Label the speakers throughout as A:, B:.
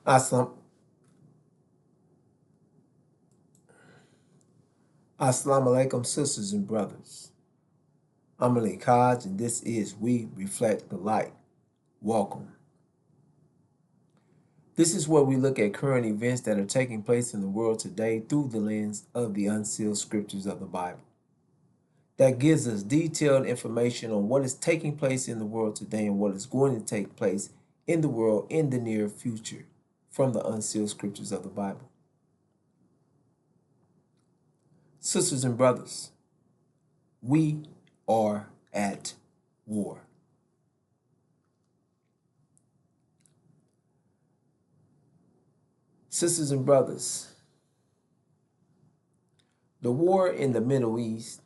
A: Assalamu alaikum, sisters and brothers. I'm Malik Hodge, and this is We Reflect the Light. Welcome. This is where we look at current events that are taking place in the world today through the lens of the unsealed scriptures of the Bible. That gives us detailed information on what is taking place in the world today and what is going to take place in the world in the near future from the unsealed scriptures of the Bible. Sisters and brothers, we are at war. Sisters and brothers, the war in the Middle East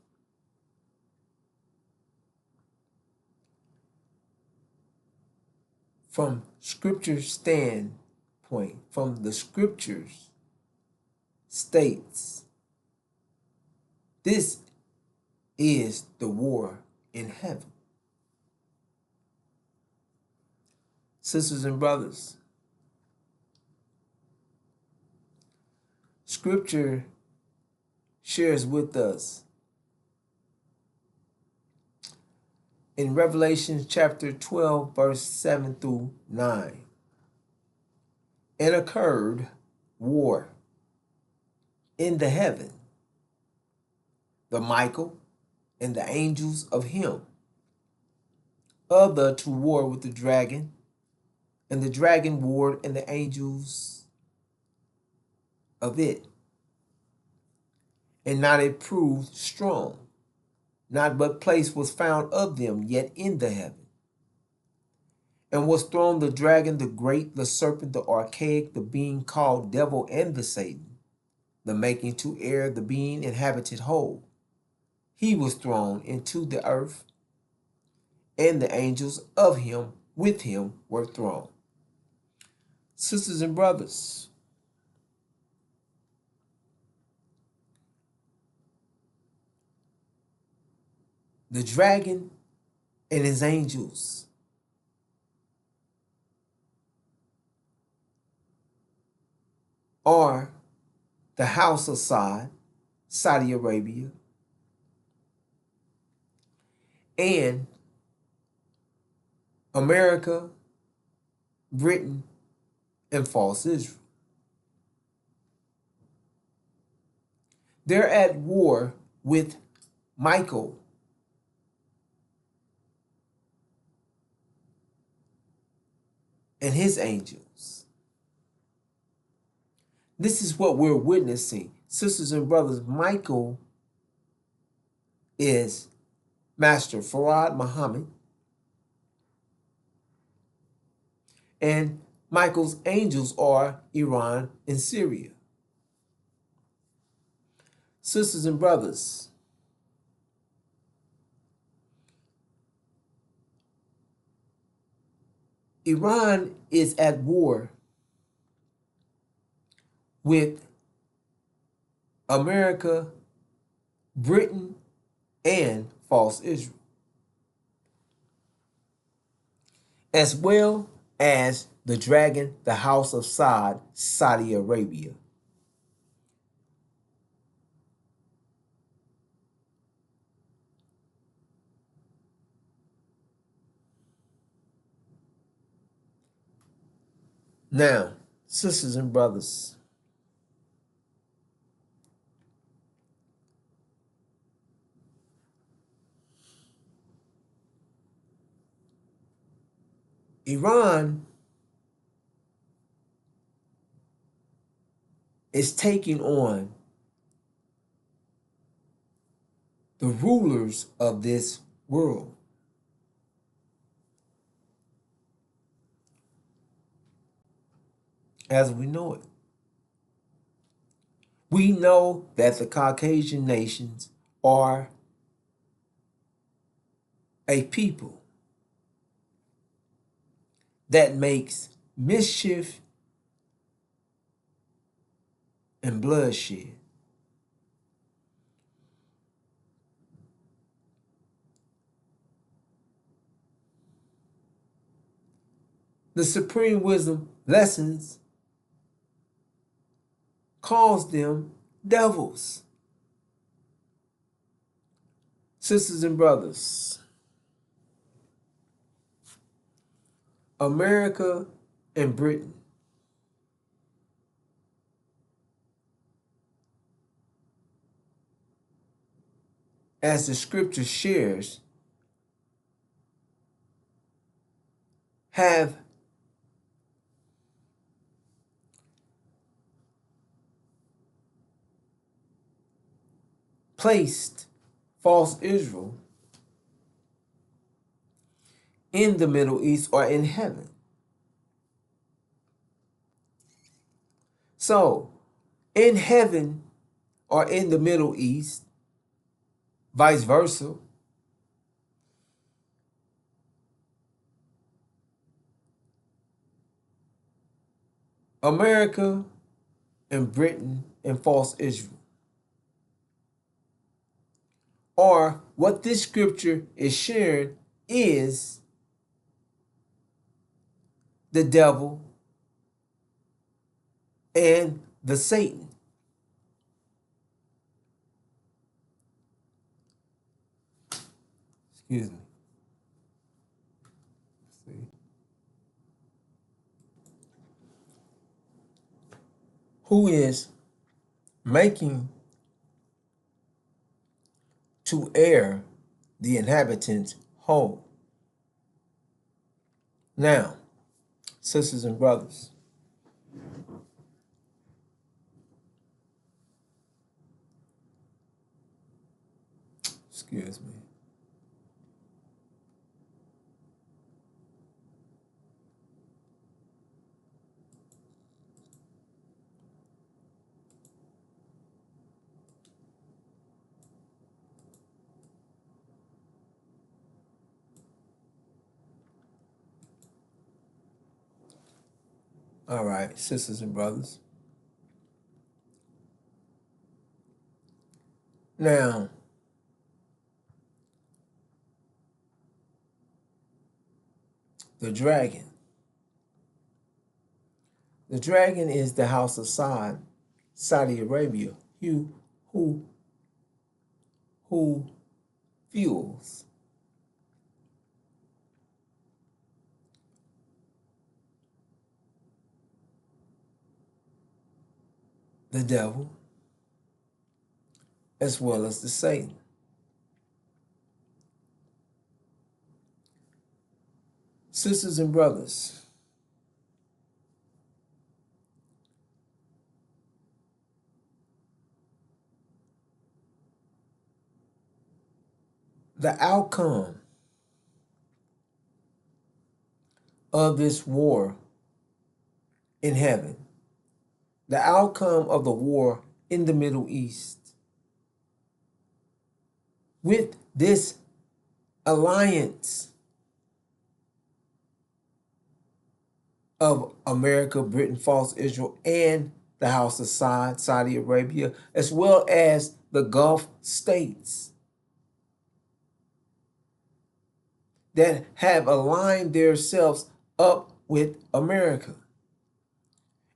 A: from scripture's standpoint, from the scriptures states, this is the war in heaven. Sisters and brothers, scripture shares with us in Revelation chapter 12, verse 7 through 9. And occurred war in the heaven, the Michael and the angels of him, other to war with the dragon, and the dragon warred and the angels of it. And not it proved strong, not but place was found of them yet in the heaven. And was thrown the dragon, the great, the serpent, the archaic, the being called devil and the Satan, the making to air, the being inhabited whole. He was thrown into the earth, and the angels of him with him were thrown. Sisters and brothers, the dragon and his angels are the house of Saud, Saudi Arabia, and America, Britain, and false Israel. They're at war with Michael and his angels. This is what we're witnessing. Sisters and brothers, Michael is Master Farad Muhammad, and Michael's angels are Iran and Syria. Sisters and brothers, Iran is at war with America, Britain, and false Israel, as well as the dragon, the house of Saud, Saudi Arabia. Now, sisters and brothers, Iran is taking on the rulers of this world. As we know it. We know that the Caucasian nations are a people that makes mischief and bloodshed. The supreme wisdom lessons calls them devils. Sisters and brothers, America and Britain as the scripture shares, have placed false Israel in the Middle East or in heaven. So, in heaven or in the Middle East, vice versa, America and Britain and false Israel, or what this scripture is sharing, is the devil and the Satan. Excuse me. See. Who is making to err the inhabitants whole. Now, sisters and brothers, excuse me. All right, sisters and brothers. Now, the dragon. The dragon is the house of Saudi Arabia, who fuels the devil as well as the Satan. Sisters and brothers, the outcome of this war in heaven, the outcome of the war in the Middle East, with this alliance of America, Britain, false Israel, and the House of Saudi Arabia, as well as the Gulf states that have aligned themselves up with America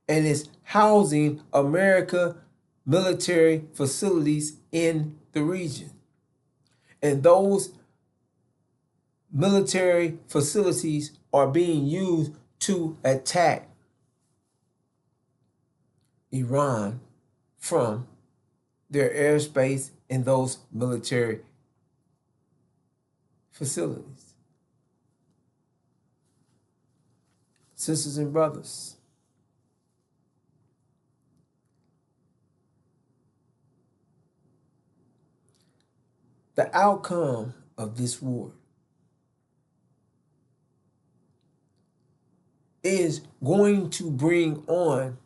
A: and is housing America military facilities in the region. And those military facilities are being used to attack Iran from their airspace in those military facilities. Sisters and brothers, the outcome of this war is going to bring on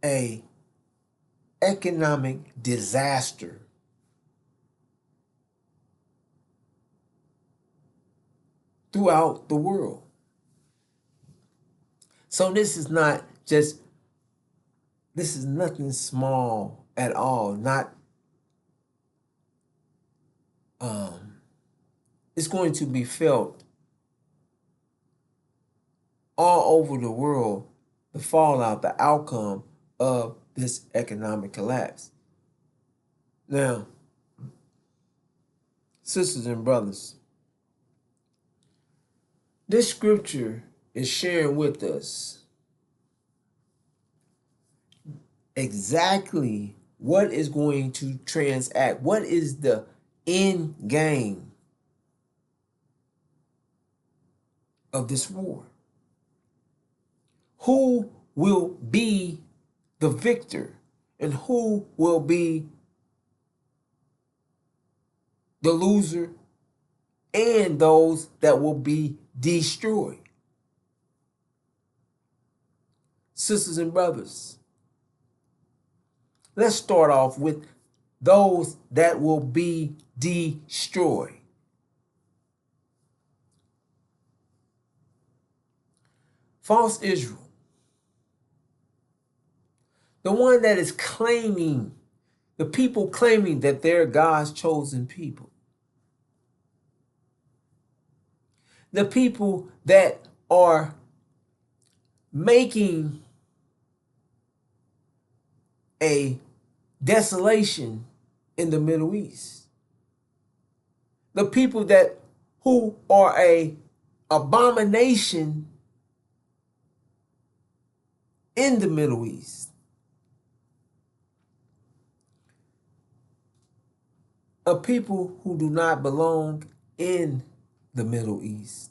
A: a economic disaster throughout the world. So this is nothing small at all. It's going to be felt all over the world the fallout, the outcome of this economic collapse. Now, sisters and brothers, this scripture is sharing with us exactly what is going to transact, what is the end game of this war. Who will be the victor and who will be the loser and those that will be destroyed. Sisters and brothers, let's start off with those that will be destroyed. False Israel, the one that is claiming, the people claiming that they're God's chosen people. The people that are making a desolation in the Middle East. The people that who are a abomination in the Middle East. A people who do not belong in the Middle East.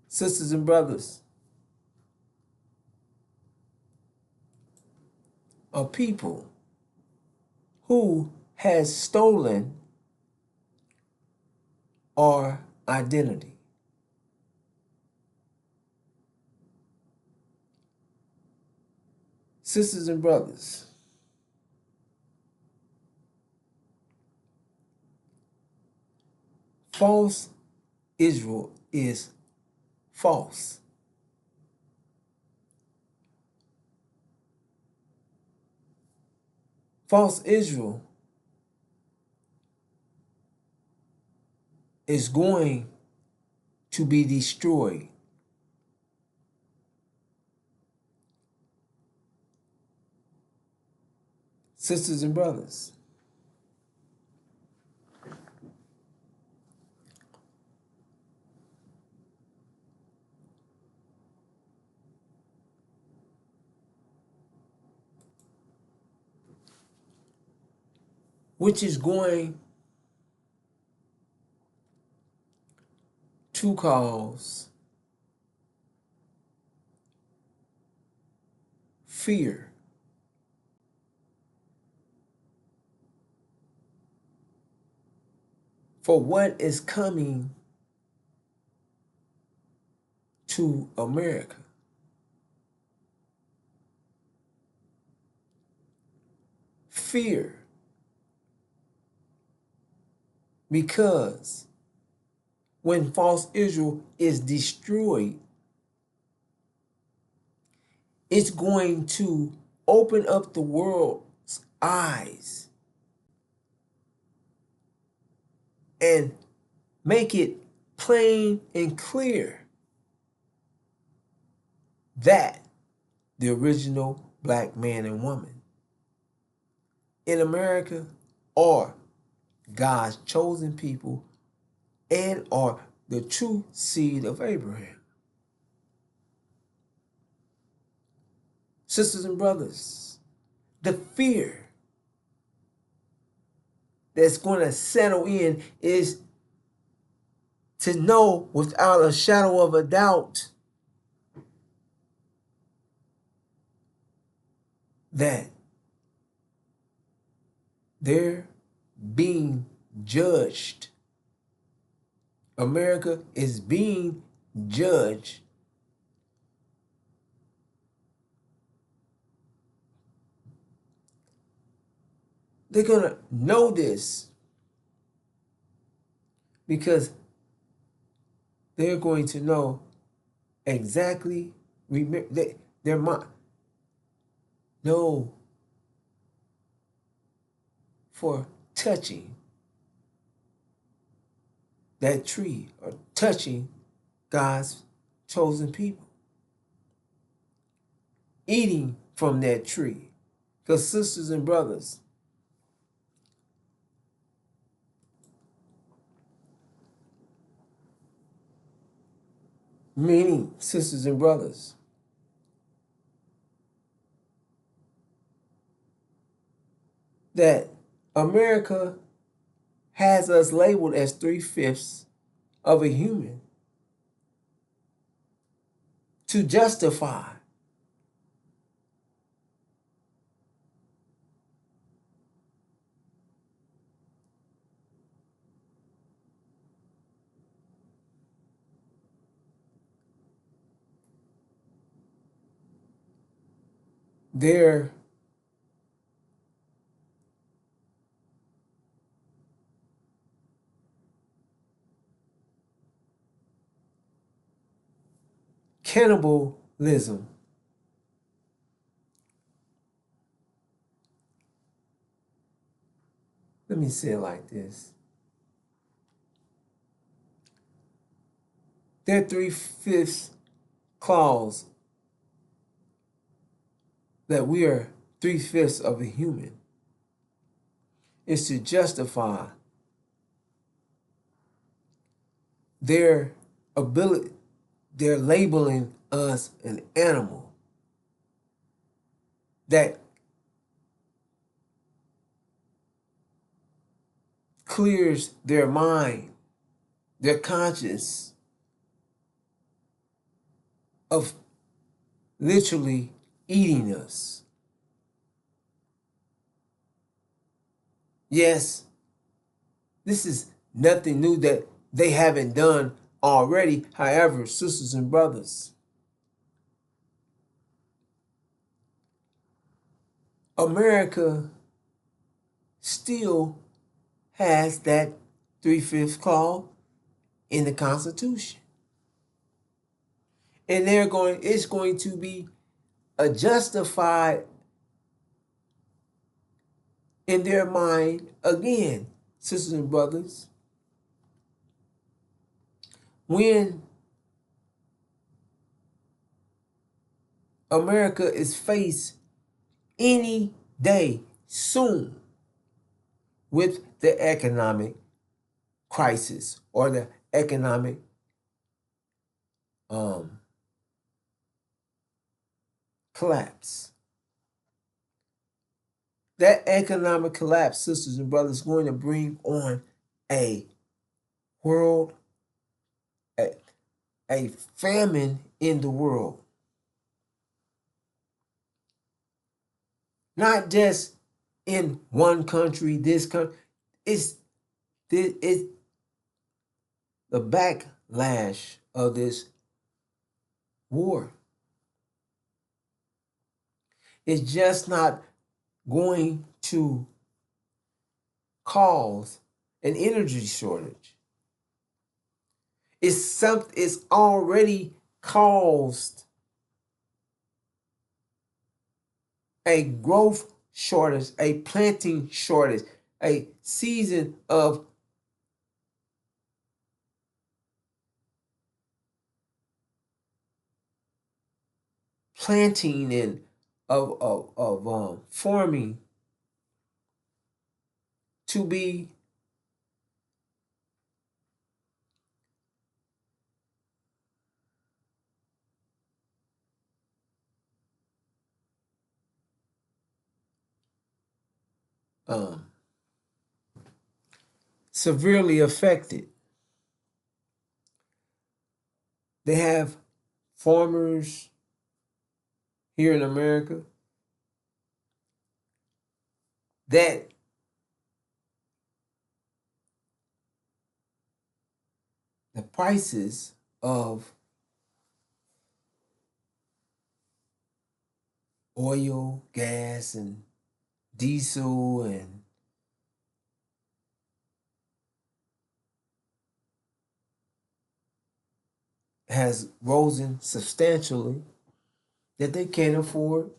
A: Sisters and brothers, a people who has stolen our identity. Sisters and brothers, false Israel is false. False Israel is going to be destroyed. Sisters and brothers, which is going to cause fear for what is coming to America. Fear because when false Israel is destroyed, it's going to open up the world's eyes and make it plain and clear that the original black man and woman in America are God's chosen people and are the true seed of Abraham. Sisters and brothers, the fear that's going to settle in is to know without a shadow of a doubt that they're being judged. America is being judged they're going to know this because they're going to know exactly, their mind, know for touching that tree or touching God's chosen people, eating from that tree. Because sisters and brothers, meaning sisters and brothers, that America has us labeled as 3/5 of a human to justify their cannibalism. Let me say it like this. Their 3/5 clause that we are 3/5 of a human is to justify their ability, they're labeling us an animal that clears their mind, their conscience of literally eating us. Yes, this is nothing new that they haven't done already. However, sisters and brothers, America still has that 3/5 clause in the Constitution. And it's going to be a justified in their mind again, sisters and brothers, when America is faced any day soon with the economic crisis or the economic collapse. That economic collapse, sisters and brothers, is going to bring on a world, a famine in the world. Not just in one country, this country. It's the backlash of this war. It's just not going to cause an energy shortage. It's already caused a growth shortage, a planting shortage, a season of planting and of farming to be severely affected. They have farmers here in America that the prices of oil, gas, and diesel and has risen substantially that they can't afford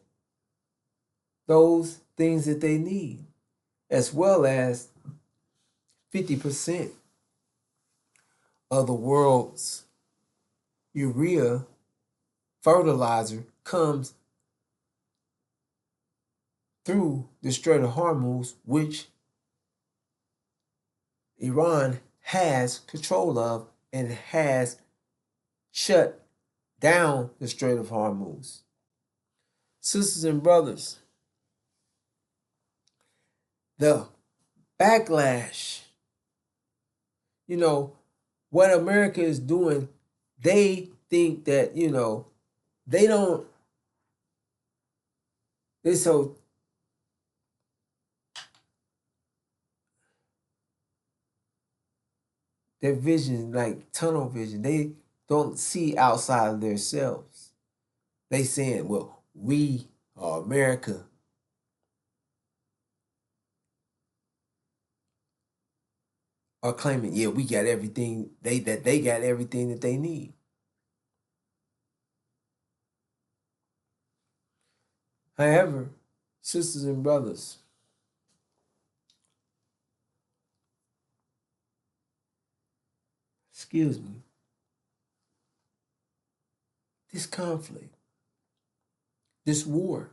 A: those things that they need, as well as 50% of the world's urea fertilizer comes through the Strait of Hormuz, which Iran has control of and has shut down the Strait of Hormuz. Sisters and brothers, the backlash, what America is doing, they think that, they don't, they so their vision, like tunnel vision, they don't see outside of themselves. They saying, well, we are America. Are claiming, yeah, we got everything, they got everything that they need. However, sisters and brothers, excuse me, this conflict, this war,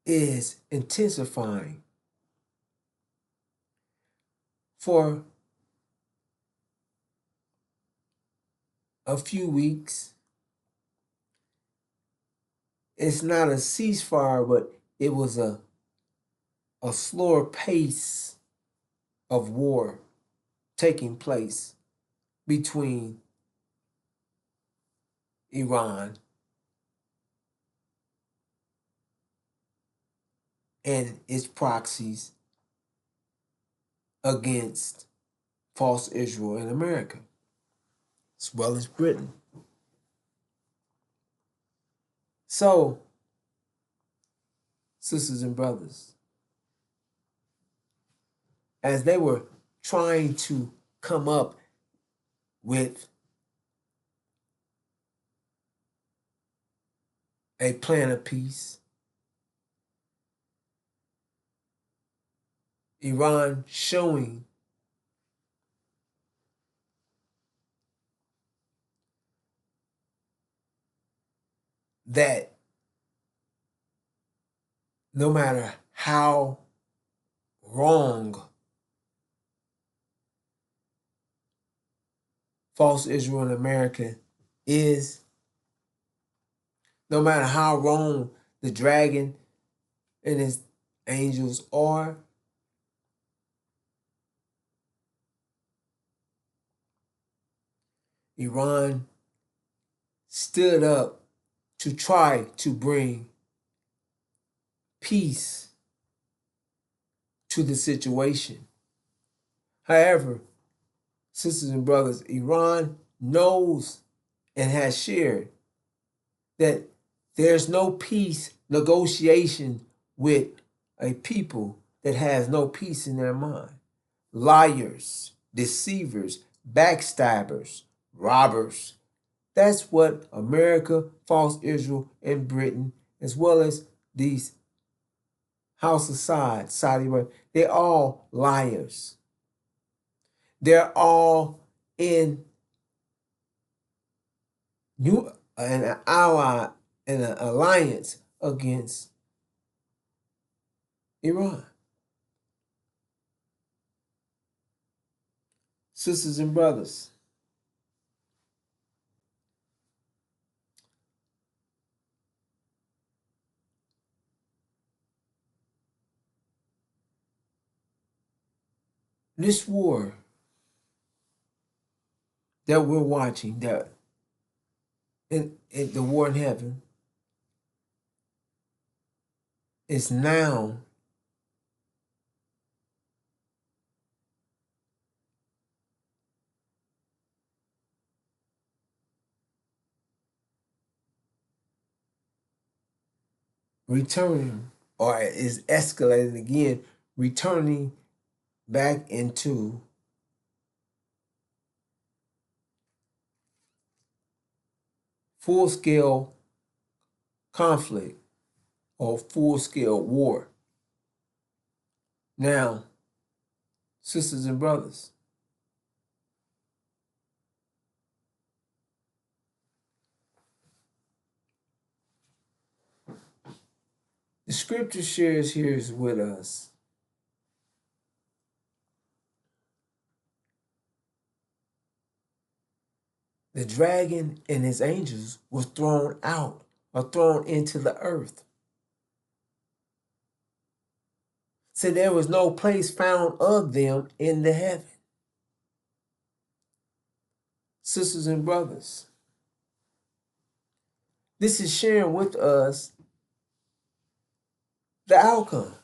A: is intensifying for a few weeks. It's not a ceasefire, but it was a slower pace of war taking place between Iran and its proxies against false Israel in America, as well as Britain. So, sisters and brothers, as they were trying to come up with a plan of peace, Iran showing that no matter how wrong false Israel in America is, no matter how wrong the dragon and his angels are, Iran stood up to try to bring peace to the situation. However, sisters and brothers, Iran knows and has shared that there's no peace negotiation with a people that has no peace in their mind. Liars, deceivers, backstabbers, robbers. That's what America, false Israel, and Britain, as well as these House of Saudi Arabia, they're all liars. They're all in an ally and an alliance against Iran. Sisters and brothers, this war that we're watching, that in the war in heaven, is now returning, or is escalating again, returning back into full-scale conflict or full-scale war. Now, sisters and brothers, the scripture shares here with us the dragon and his angels was thrown out or thrown into the earth. So there was no place found of them in the heaven. Sisters and brothers, this is sharing with us the outcome.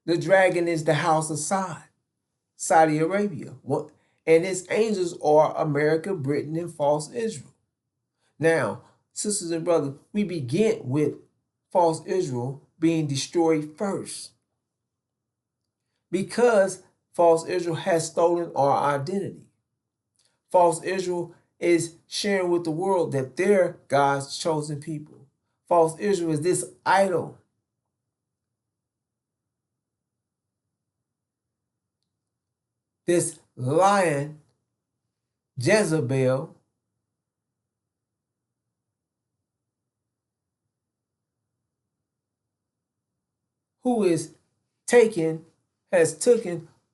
A: The dragon is the house of Saudi Arabia. And its angels are America, Britain, and false Israel. Now, sisters and brothers, we begin with false Israel being destroyed first. Because false Israel has stolen our identity. False Israel is sharing with the world that they're God's chosen people. False Israel is this idol. This lion, Jezebel, who has taken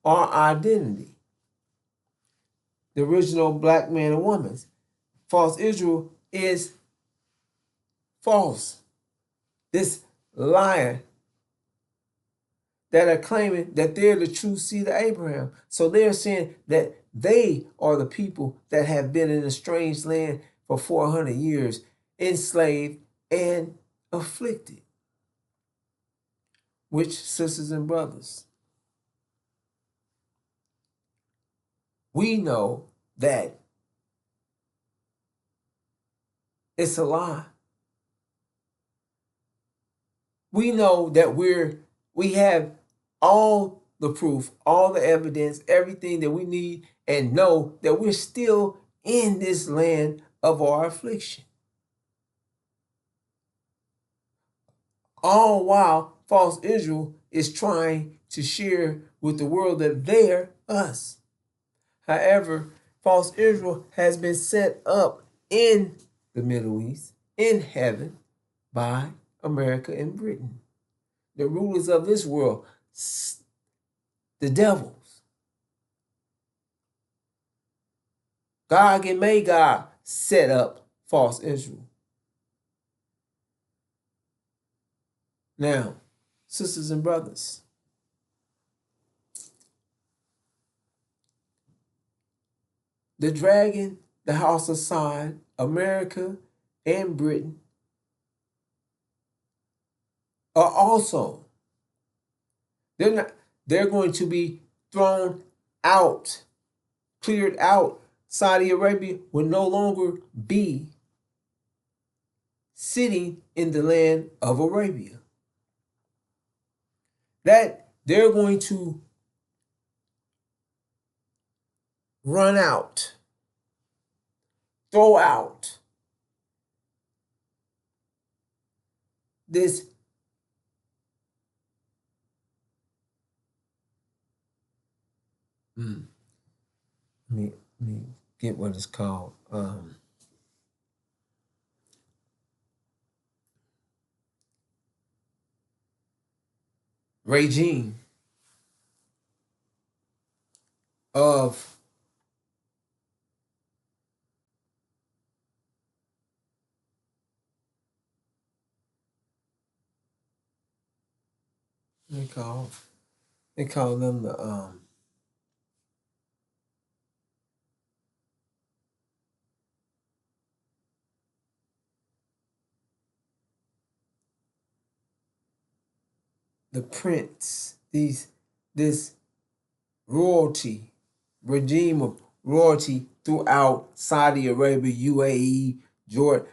A: our identity. The original black man and woman. False Israel is false. This lion that are claiming that they're the true seed of Abraham. So they're saying that they are the people that have been in a strange land for 400 years, enslaved and afflicted. Which, sisters and brothers, we know that it's a lie. We know that we have all the proof, all the evidence, everything that we need, and know that we're still in this land of our affliction. All while false Israel is trying to share with the world that they're us. However, false Israel has been set up in the Middle East, in heaven, by America and Britain. The rulers of this world, the devils. Gog and Magog set up false Israel. Now, sisters and brothers, the dragon, the house of Sod, America and Britain are also, they're going to be thrown out, cleared out. Saudi Arabia will no longer be sitting in the land of Arabia. That they're going to run out, throw out this let me get what it's called. Regime of they call them the prince, this royalty, regime of royalty throughout Saudi Arabia, UAE, Jordan,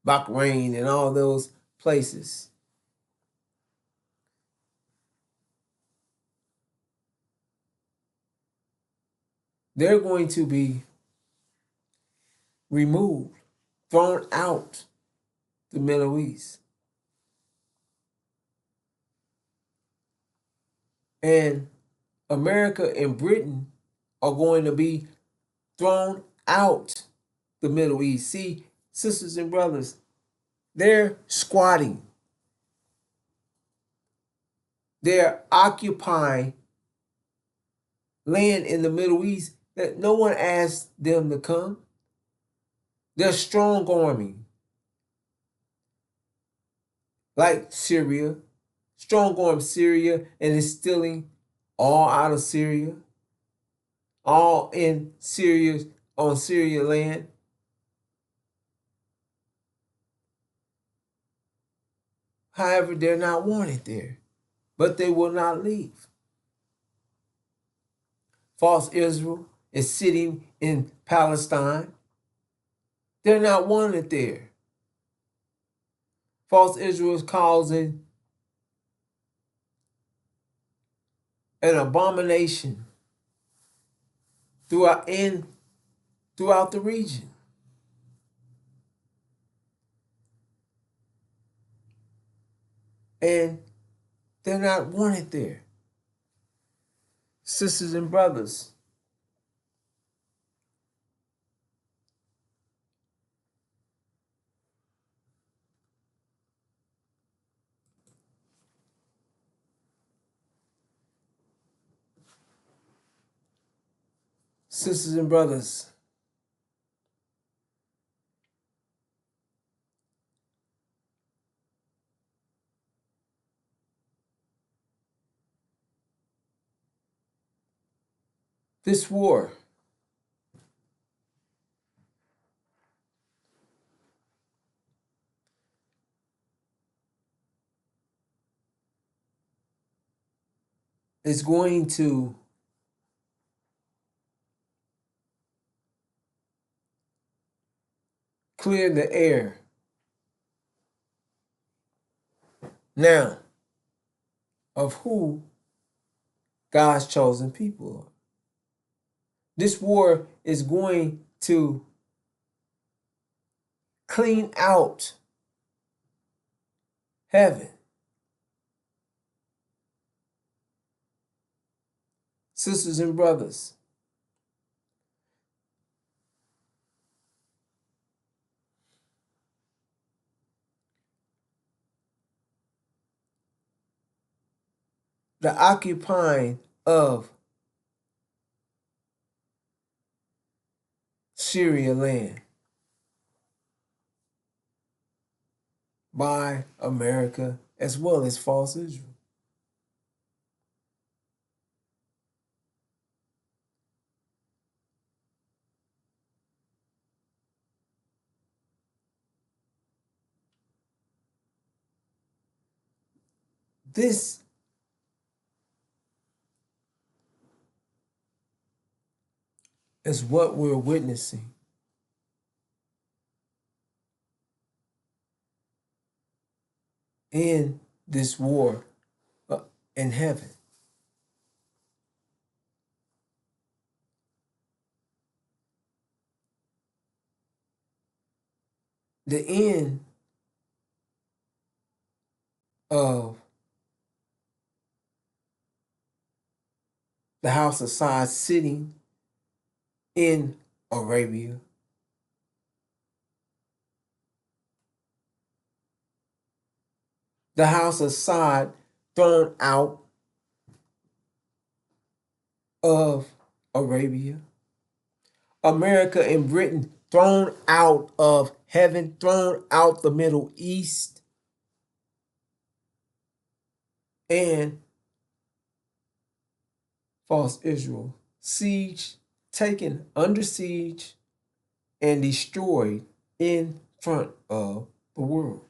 A: Bahrain, and all those places. They're going to be removed, thrown out the Middle East. And America and Britain are going to be thrown out the Middle East. See, sisters and brothers, they're squatting. They're occupying land in the Middle East that no one asked them to come. They're strong arming, like Syria, strong arm Syria, and instilling all out of Syria, all in Syria, on Syria land. However, they're not wanted there, but they will not leave. False Israel is sitting in Palestine. They're not wanted there. False Israel is causing an abomination throughout the region. And they're not wanted there. Sisters and brothers, sisters and brothers, this war is going to clear the air. Now, of who God's chosen people are. This war is going to clean out heaven. Sisters and brothers, the occupying of Syria land by America as well as false Israel. This is what we're witnessing in this war in heaven. The end of the house of Saud sitting in Arabia. The house of Saud thrown out of Arabia. America and Britain thrown out of heaven, thrown out the Middle East. And false Israel siege, taken under siege and destroyed in front of the world.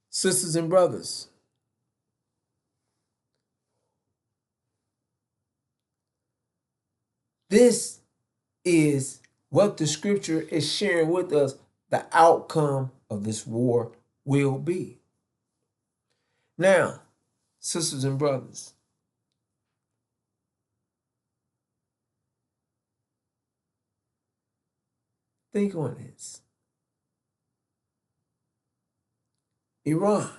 A: Sisters and brothers, this is what the scripture is sharing with us. The outcome of this war will be. Now, sisters and brothers, think on this. Iran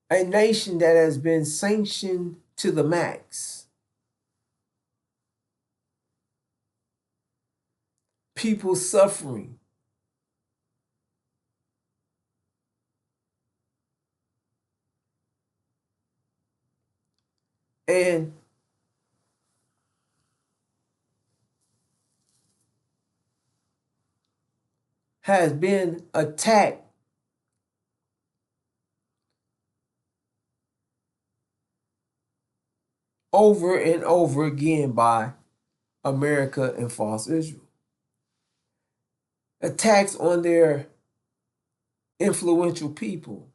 A: A nation that has been sanctioned to the max. People suffering. And has been attacked over and over again by America and false Israel. Attacks on their influential people,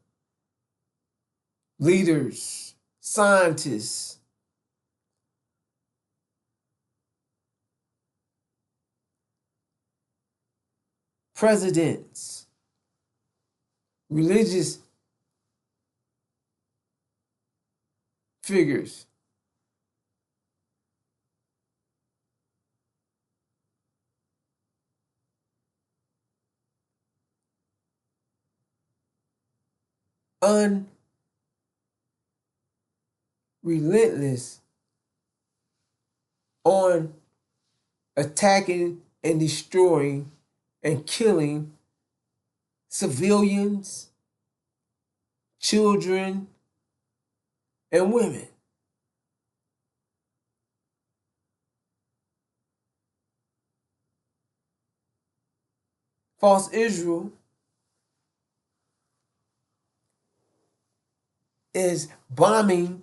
A: leaders, scientists, presidents, religious figures. Unrelentless on attacking and destroying and killing civilians, children, and women. False Israel is bombing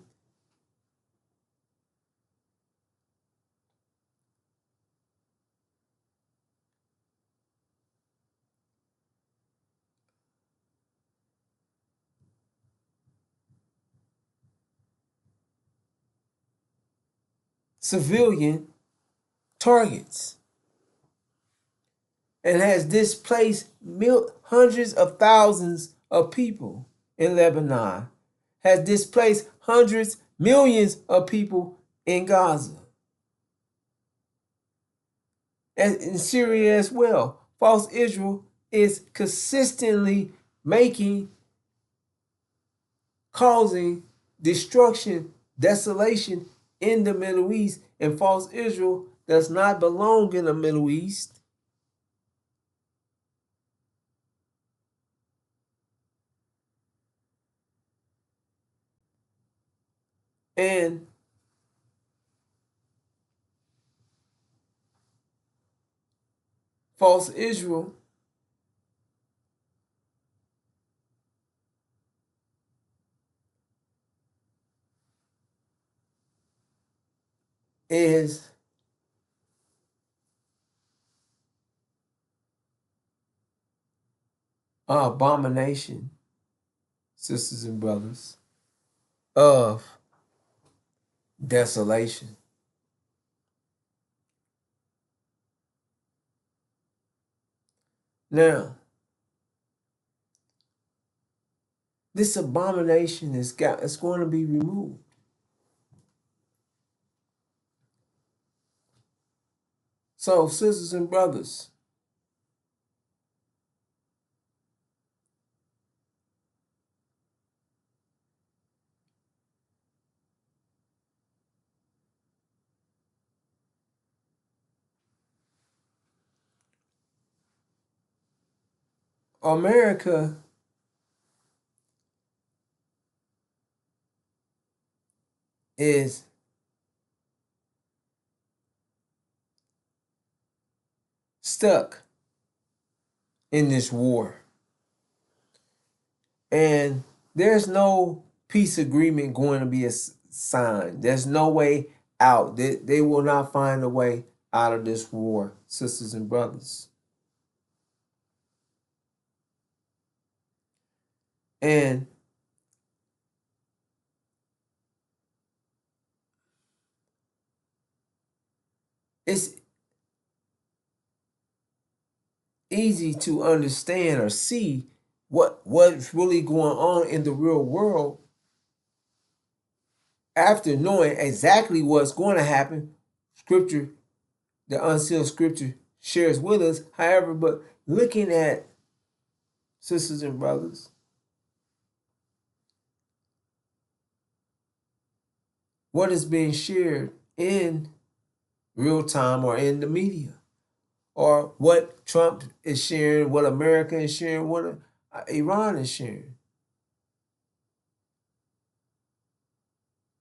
A: civilian targets and has displaced hundreds of thousands of people in Lebanon, has displaced hundreds, millions of people in Gaza and in Syria as well. False Israel is consistently causing destruction, desolation in the Middle East, and false Israel does not belong in the Middle East. And false Israel is an abomination, sisters and brothers, of desolation. Now, this abomination is going to be removed. So, sisters and brothers, America is stuck in this war. And there's no peace agreement going to be signed. There's no way out. They will not find a way out of this war, sisters and brothers. And it's easy to understand or see what's really going on in the real world after knowing exactly what's going to happen. Scripture, the unsealed scripture shares with us. However, but looking at sisters and brothers, what is being shared in real time or in the media, or what Trump is sharing, what America is sharing, what Iran is sharing.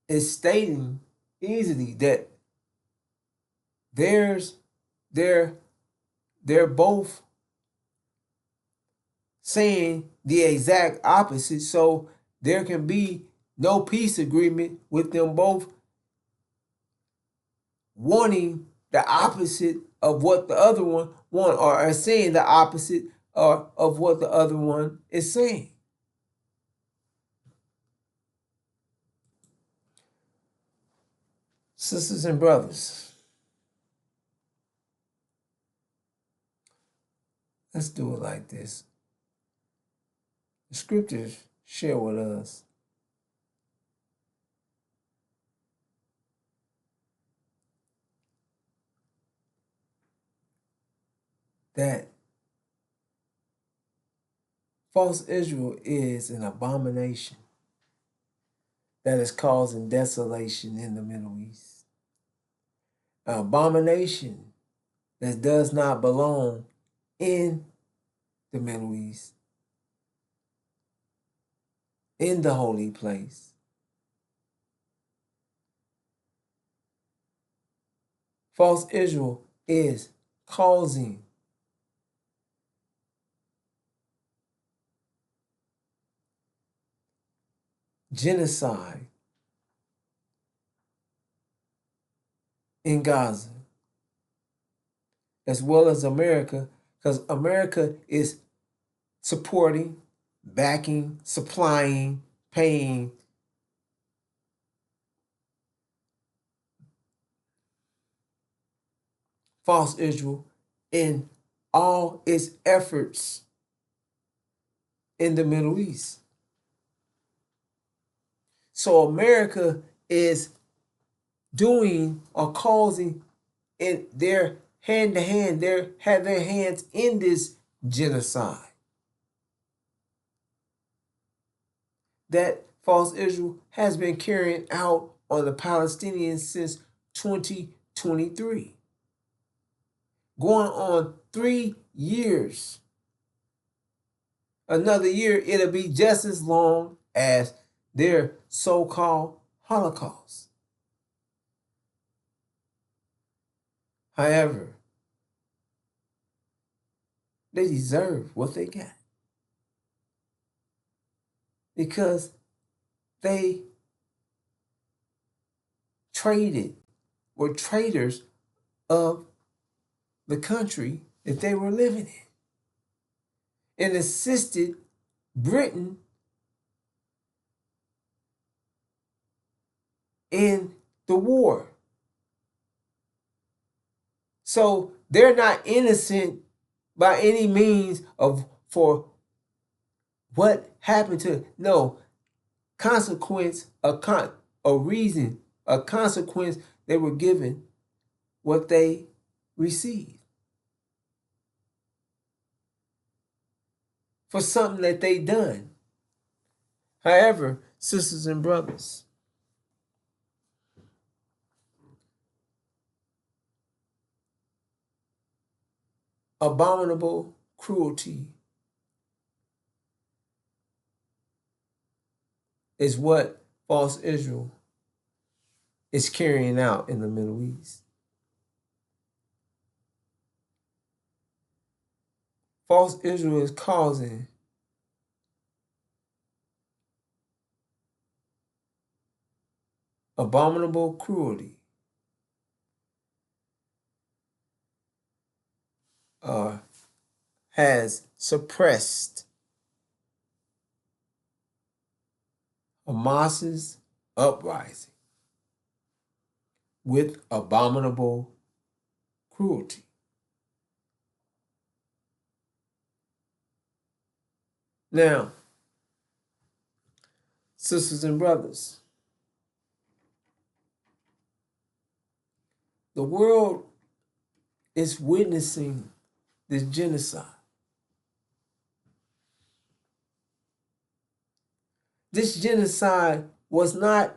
A: It's stating easily that they're both saying the exact opposite, so there can be no peace agreement with them both wanting the opposite of what the other one want, or are saying the opposite of what the other one is saying. Sisters and brothers, let's do it like this. The scriptures share with us that false Israel is an abomination that is causing desolation in the Middle East. An abomination that does not belong in the Middle East, in the holy place. False Israel is causing genocide in Gaza, as well as America, because America is supporting, backing, supplying, paying false Israel in all its efforts in the Middle East. So America is doing or causing in their hand to hand, they have their hands in this genocide that false Israel has been carrying out on the Palestinians since 2023. Going on 3 years. Another year, it'll be just as long as their so-called Holocaust. However, they deserve what they got, because they were traitors of the country that they were living in, and assisted Britain in the war. So they're not innocent by any means for what happened to. No, consequence, a reason, a consequence, they were given what they received for something that they done. However, sisters and brothers, abominable cruelty is what false Israel is carrying out in the Middle East. False Israel is causing abominable cruelty, has suppressed Hamas's uprising with abominable cruelty. Now, sisters and brothers, the world is witnessing this genocide. This genocide was not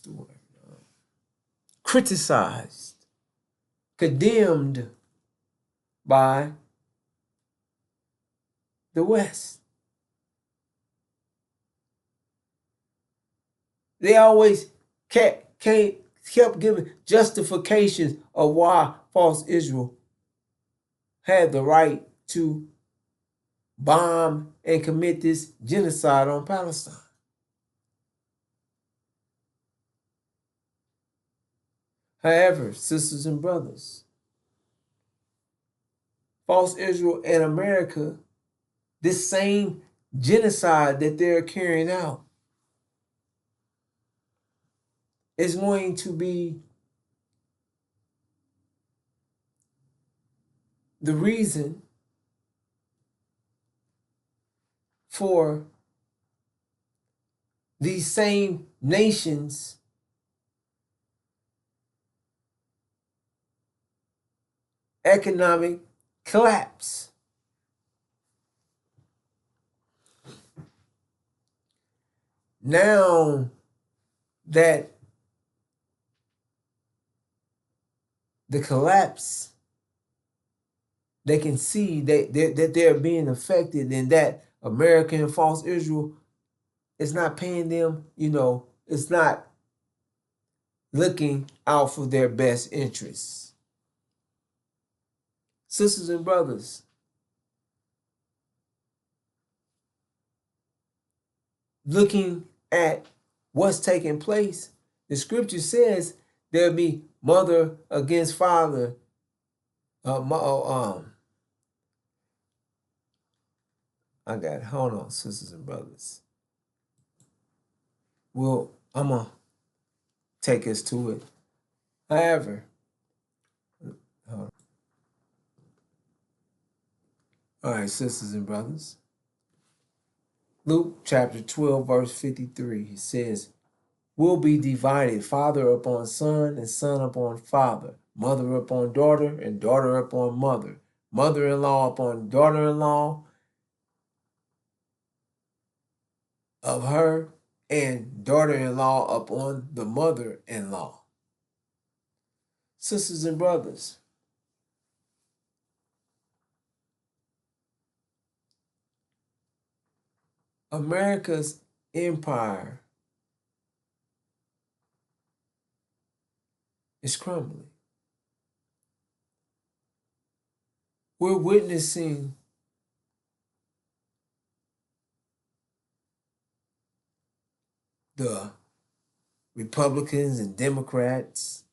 A: the word? Criticized, condemned by the West. They always kept giving justifications of why false Israel had the right to bomb and commit this genocide on Palestine. However, sisters and brothers, false Israel and America, this same genocide that they're carrying out is going to be the reason for these same nations economic collapse. Now that the collapse, they can see that they're being affected and that America and false Israel is not paying them, it's not looking out for their best interests. Sisters and brothers, looking at what's taking place, the scripture says there'll be mother against father. I got it. Hold on, sisters and brothers. Well, I'm gonna take us to it. However, all right, sisters and brothers. Luke chapter 12, verse 53, it says, will be divided, father upon son and son upon father, mother upon daughter and daughter upon mother, mother-in-law upon daughter-in-law of her, and daughter-in-law upon the mother-in-law. Sisters and brothers, America's empire is crumbling. We're witnessing the Republicans and Democrats,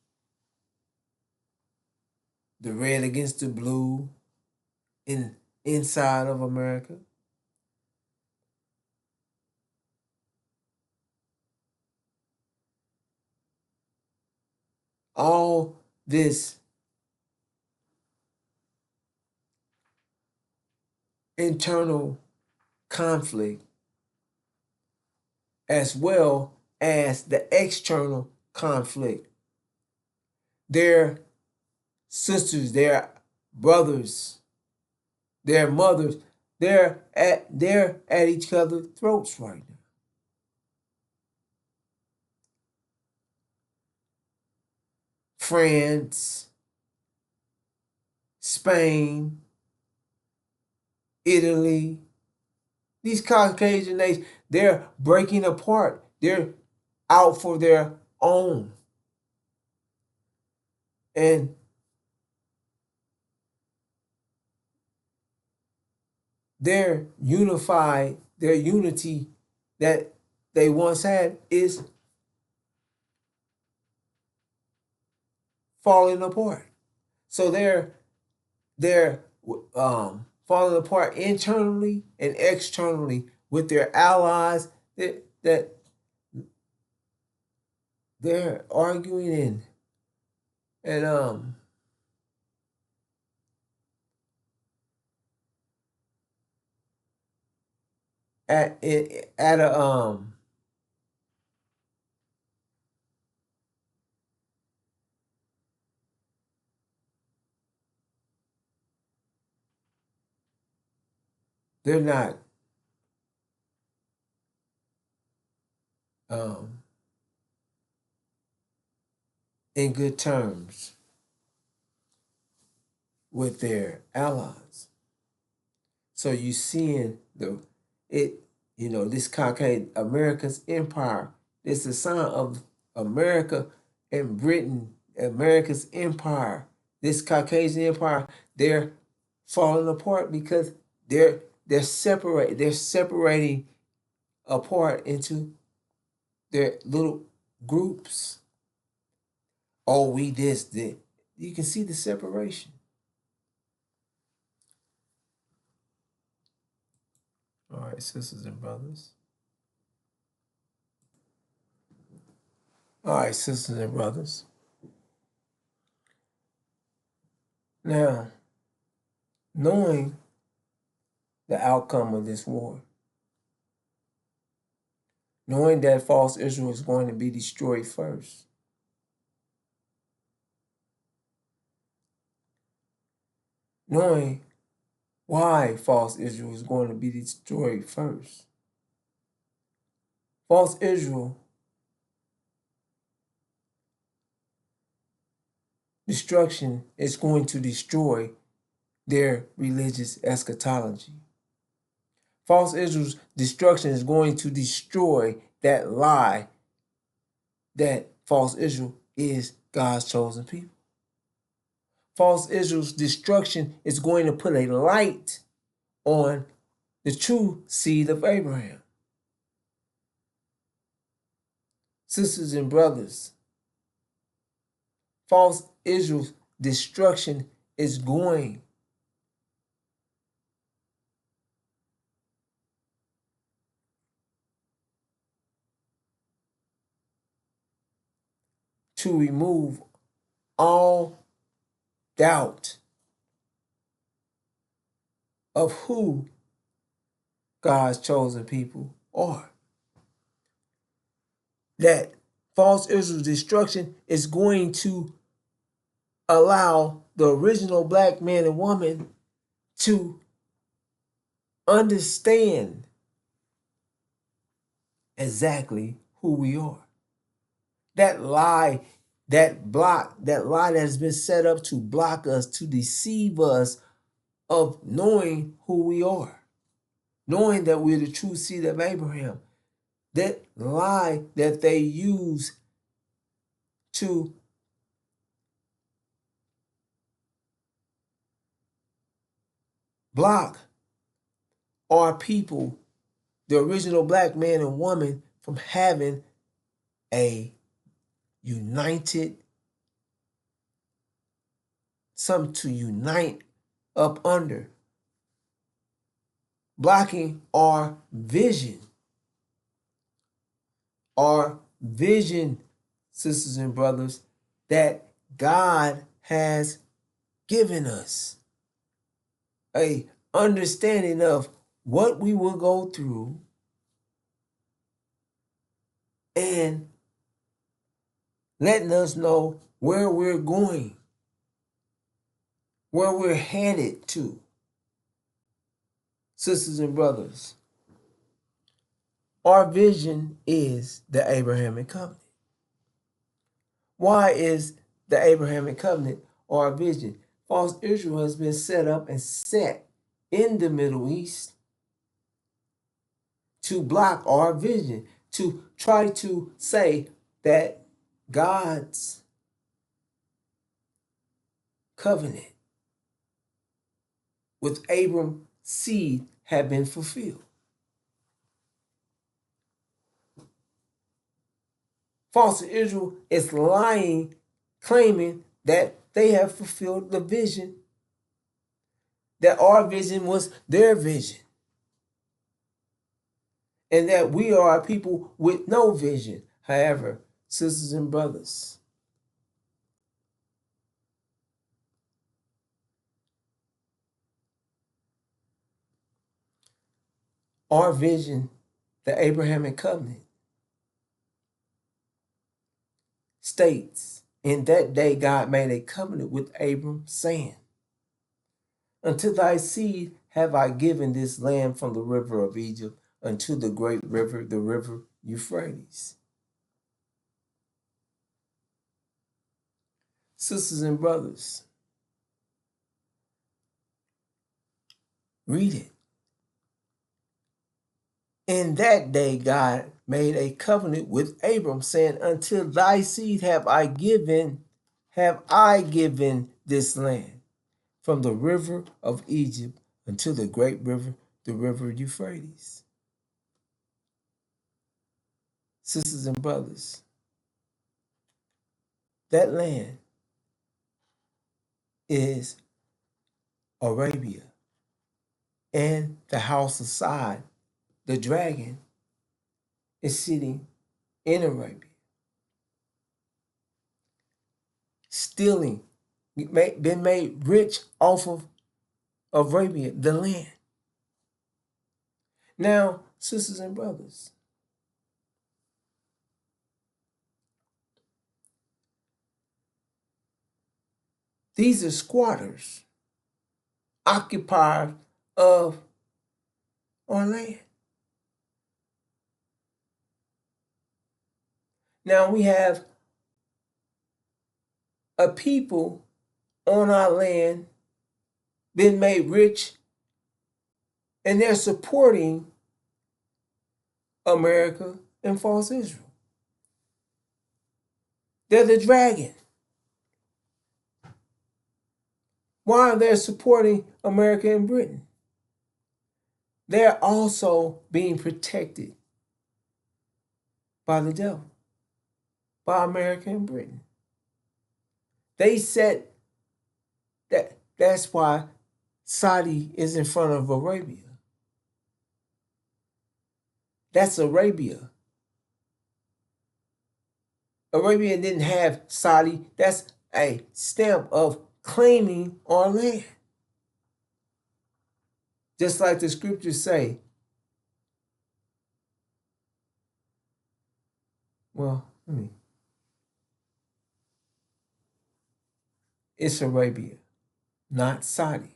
A: the red against the blue inside of America. All this internal conflict as well as the external conflict. Their sisters, their brothers, their mothers, they're at each other's throats right now. France, Spain, Italy, these Caucasian nations, they're breaking apart. They're out for their own. And their unity that they once had is falling apart. So they're falling apart internally and externally with their allies that they're arguing and at a they're not um in good terms with their allies. So you seeing this Caucasian America's empire. It's a sign of America and Britain, America's empire. This Caucasian empire, they're falling apart because they're separate. They're separating apart into their little groups. Oh, we this. You can see the separation. All right, sisters and brothers. All right, sisters and brothers. Now, knowing the outcome of this war, knowing that false Israel is going to be destroyed first, knowing why false Israel is going to be destroyed first. False Israel destruction is going to destroy their religious eschatology. False Israel's destruction is going to destroy that lie that false Israel is God's chosen people. False Israel's destruction is going to put a light on the true seed of Abraham. Sisters and brothers, false Israel's destruction is going to remove all doubt of who God's chosen people are. That false Israel's destruction is going to allow the original black man and woman to understand exactly who we are. That lie, that lie that has been set up to block us, to deceive us of knowing who we are, knowing that we're the true seed of Abraham. That lie that they use to block our people, the original black man and woman, from having a united, something to unite up under, blocking our vision, sisters and brothers, that God has given us. A understanding of what we will go through and letting us know where we're going, where we're headed to. Sisters and brothers, our vision is the Abrahamic covenant. Why is the Abrahamic covenant our vision? False Israel has been set up and set in the Middle East to block our vision, to try to say that God's covenant with Abram's seed had been fulfilled. False Israel is lying, claiming that they have fulfilled the vision, that our vision was their vision, and that we are a people with no vision. However, sisters and brothers, our vision, the Abrahamic covenant, states, in that day God made a covenant with Abram, saying, unto thy seed have I given this land from the river of Egypt unto the great river, the river Euphrates. Sisters and brothers, read it. In that day, God made a covenant with Abram, saying, until thy seed have I given this land, from the river of Egypt until the great river, the river Euphrates. Sisters and brothers, that land is Arabia, and the house of Sod, the dragon, is sitting in Arabia, stealing, been made rich off of Arabia, the land. Now, sisters and brothers, these are squatters, occupiers of our land. Now we have a people on our land been made rich, and they're supporting America and false Israel. They're the dragon. Why are they supporting America and Britain? They're also being protected by the devil, by America and Britain. They said that's why Saudi is in front of Arabia. That's Arabia. Arabia didn't have Saudi. That's a stamp of claiming our land. Just like the scriptures say. Well, it's Arabia, not Saudi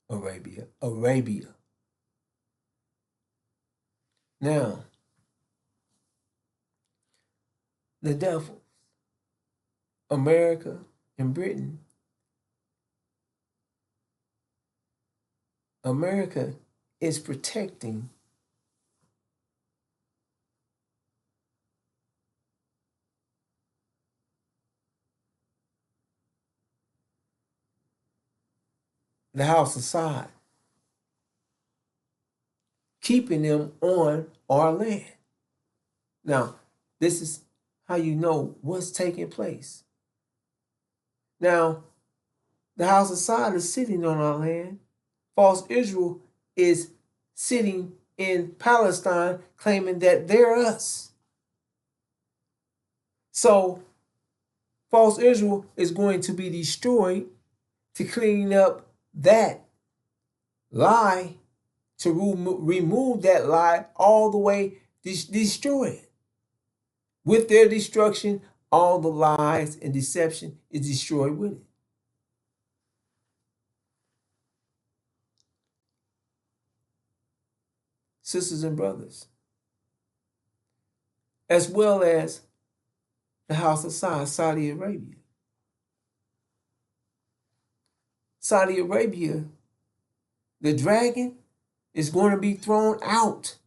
A: Arabia, Arabia. Now, the devil, America and Britain, America is protecting the house of Sod, keeping them on our land. Now, this is how you know what's taking place. Now, the house of Sod is sitting on our land. False Israel is sitting in Palestine claiming that they're us. So, false Israel is going to be destroyed to clean up that lie, to remove that lie all the way, destroy it. With their destruction, all the lies and deception is destroyed with it. Sisters and brothers, as well as the house of Saudi Arabia. Saudi Arabia, the dragon, is going to be thrown out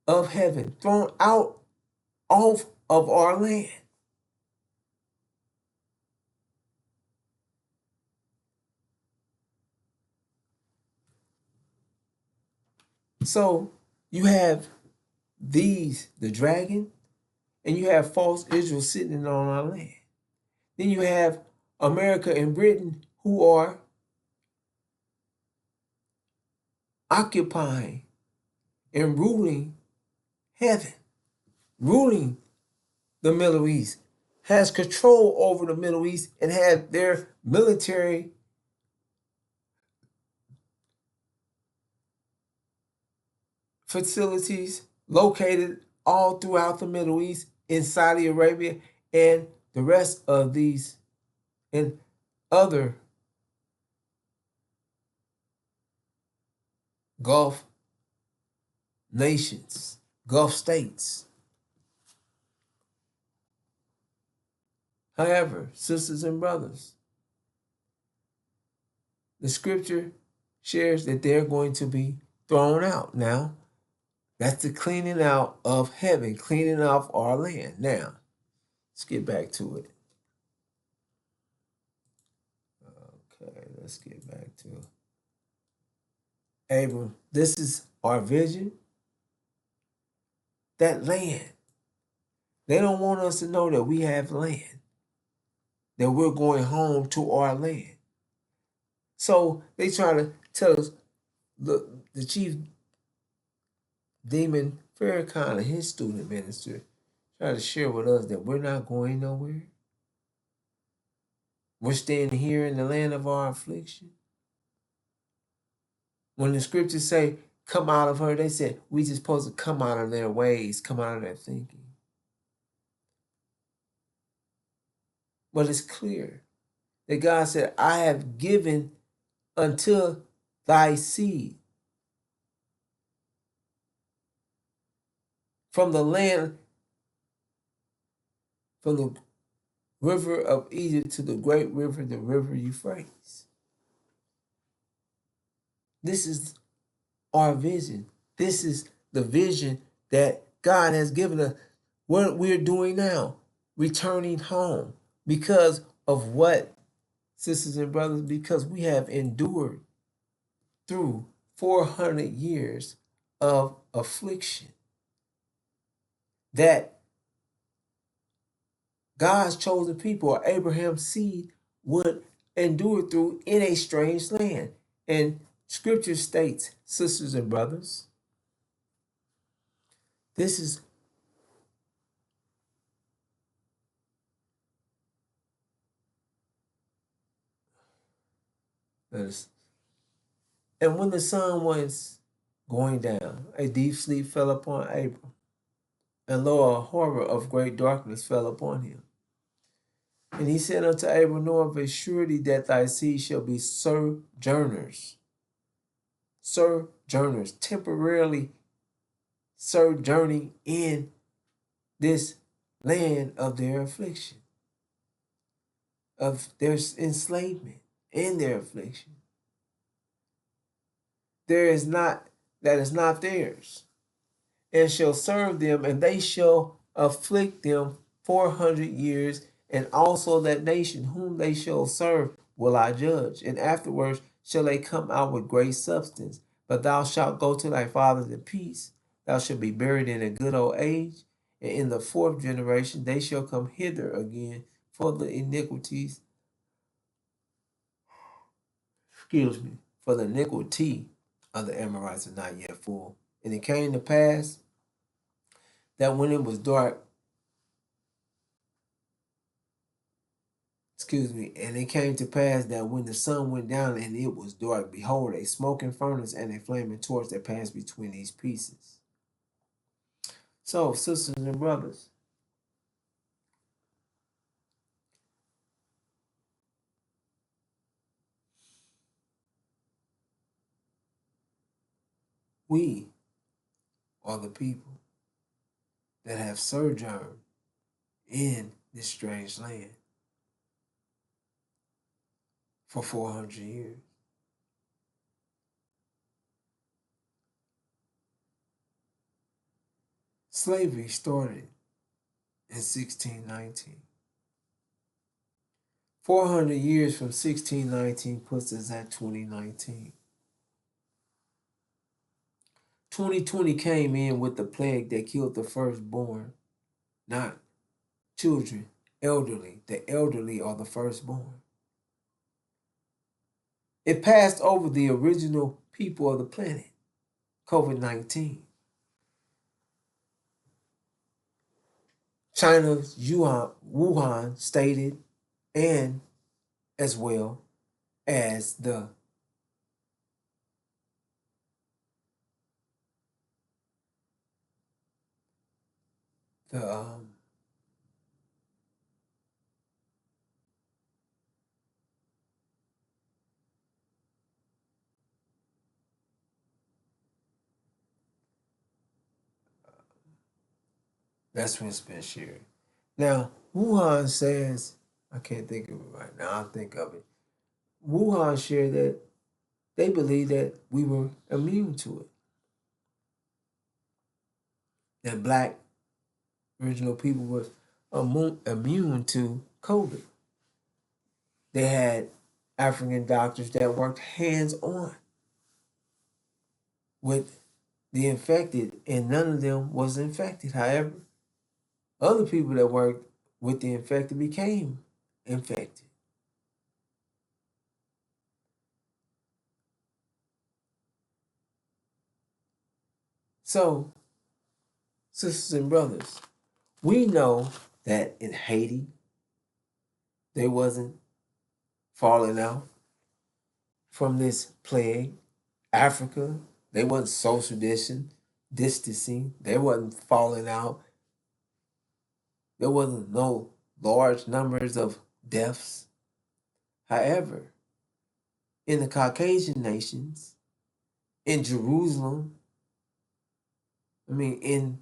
A: of heaven, thrown out off of our land. So you have the dragon, and you have false Israel sitting on our land. Then you have America and Britain, who are occupying and ruling heaven, ruling the Middle East, has control over the Middle East, and have their military facilities located all throughout the Middle East, in Saudi Arabia, and the rest of these and other Gulf nations, Gulf states. However, sisters and brothers, the scripture shares that they're going to be thrown out. Now, that's the cleaning out of heaven, cleaning off our land. Now, let's get back to it. Okay, let's get back to Abram. This is our vision. That land. They don't want us to know that we have land, that we're going home to our land. So they try to tell us, look, the chief demon Farrakhan and his student minister try to share with us that we're not going nowhere. We're staying here in the land of our affliction. When the scriptures say, come out of her, they said, we just supposed to come out of their ways, come out of their thinking. But it's clear that God said, I have given unto thy seed from the land, from the river of Egypt to the great river, the river Euphrates. This is our vision. This is the vision that God has given us. What we're doing now, returning home, because of what, sisters and brothers, because we have endured through 400 years of affliction that God's chosen people, or Abraham's seed, would endure through in a strange land. And scripture states, sisters and brothers, this is this. And when the sun was going down, a deep sleep fell upon Abram, and lo, a horror of great darkness fell upon him. And he said unto Abram, know of a surety that thy seed shall be sojourners, temporarily sojourning in this land of their affliction, of their enslavement, in their affliction. There is not, that is not theirs, and shall serve them, and they shall afflict them 400 years, and also that nation whom they shall serve will I judge, and afterwards shall they come out with great substance. But thou shalt go to thy fathers in peace, thou shalt be buried in a good old age, and in the fourth generation they shall come hither again, for the iniquities, for the iniquity of the Amorites are not yet full. And it came to pass that when it was dark, and it came to pass that when the sun went down and it was dark, behold, a smoking furnace and a flaming torch that passed between these pieces. So, sisters and brothers, we are the people that have sojourned in this strange land for 400 years. Slavery started in 1619. 400 years from 1619 puts us at 2019. 2020 came in with the plague that killed the firstborn, not children, elderly. The elderly are the firstborn. It passed over the original people of the planet, COVID-19. China's Wuhan stated, and as well as the that's what's been shared. Now, Wuhan says I can't think of it right now. I'll think of it. Wuhan shared that they believed that we were immune to it. That black original people was immune to COVID. They had African doctors that worked hands-on with the infected, and none of them was infected. However, other people that worked with the infected became infected. So, sisters and brothers, we know that in Haiti, they wasn't falling out from this plague. Africa, they wasn't social distancing. They wasn't falling out. There wasn't no large numbers of deaths. However, in the Caucasian nations, in Jerusalem, in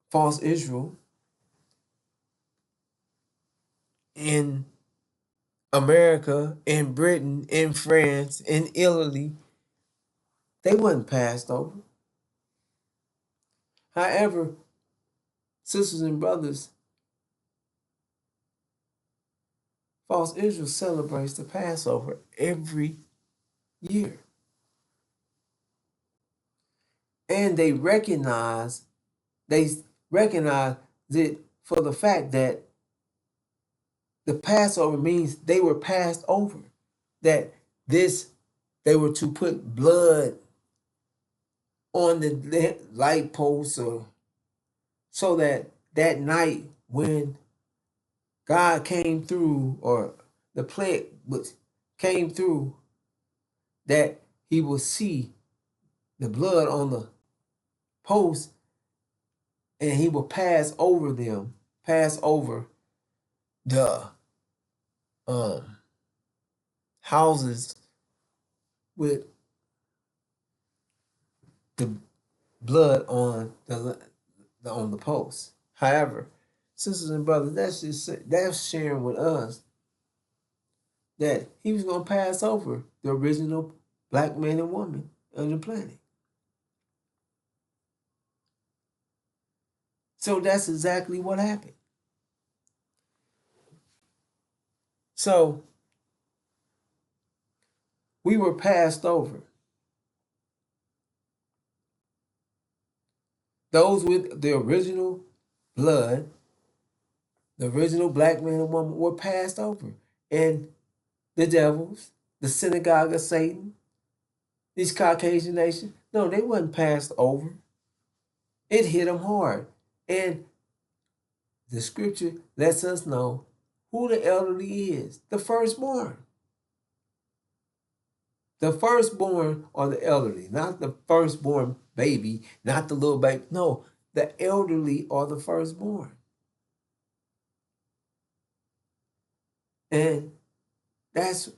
A: false Israel, in America, in Britain, in France, in Italy, they wasn't passed over. However, sisters and brothers, false Israel celebrates the Passover every year. And they recognize it for the fact that the Passover means they were passed over. That they were to put blood on the light posts, or so that night when God came through, or the plague came through, that he will see the blood on the post, and he will pass over the houses with the blood on the post. However, sisters and brothers, that's sharing with us that he was going to pass over the original black man and woman on the planet. So that's exactly what happened. So we were passed over. Those with the original blood, the original black man and woman, were passed over. And the devils, the synagogue of Satan, these Caucasian nations, no, they wasn't passed over. It hit them hard. And the scripture lets us know who the elderly is, the firstborn. The firstborn are the elderly, not the firstborn baby, not the little baby. No, the elderly are the firstborn. And that's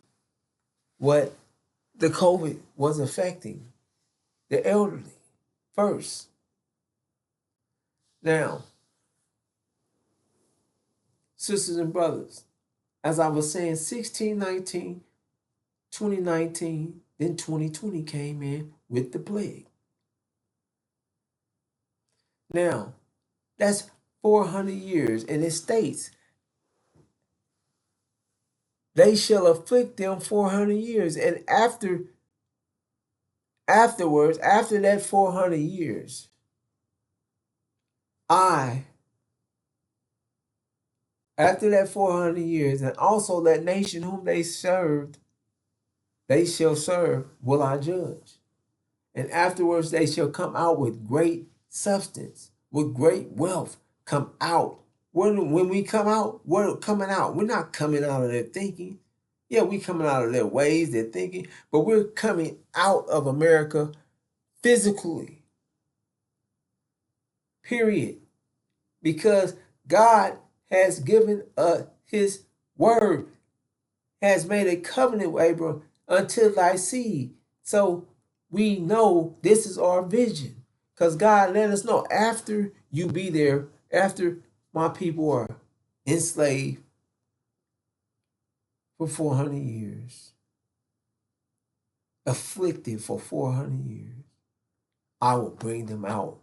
A: what the COVID was affecting, the elderly first. Now, sisters and brothers, as I was saying, 1619, 2019, then 2020 came in with the plague. Now, that's 400 years, and it states, they shall afflict them 400 years. And afterwards, after that 400 years, after that 400 years, and also that nation whom they shall serve, will I judge. And afterwards they shall come out with great substance, with great wealth, come out. When we come out, we're coming out. We're not coming out of their thinking. Yeah, we're coming out of their ways, their thinking, but we're coming out of America physically. Period. Because God has given his word, has made a covenant with Abraham until thy seed. So we know this is our vision, because God let us know after you be there after my people are enslaved for 400 years, afflicted for 400 years, I will bring them out.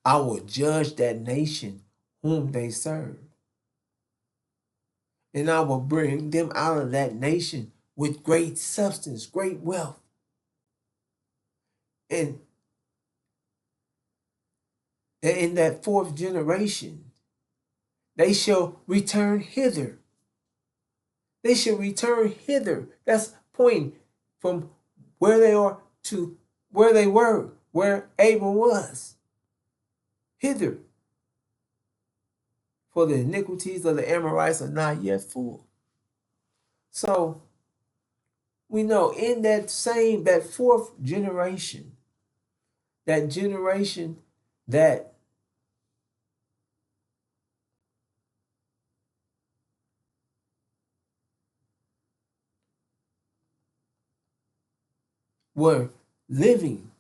A: I will judge that nation whom they serve. And I will bring them out of that nation with great substance, great wealth. And in that fourth generation, they shall return hither. They shall return hither. That's pointing from where they are to where they were, where Abram was. Hither. For the iniquities of the Amorites are not yet full. So we know in that fourth generation, that generation that were living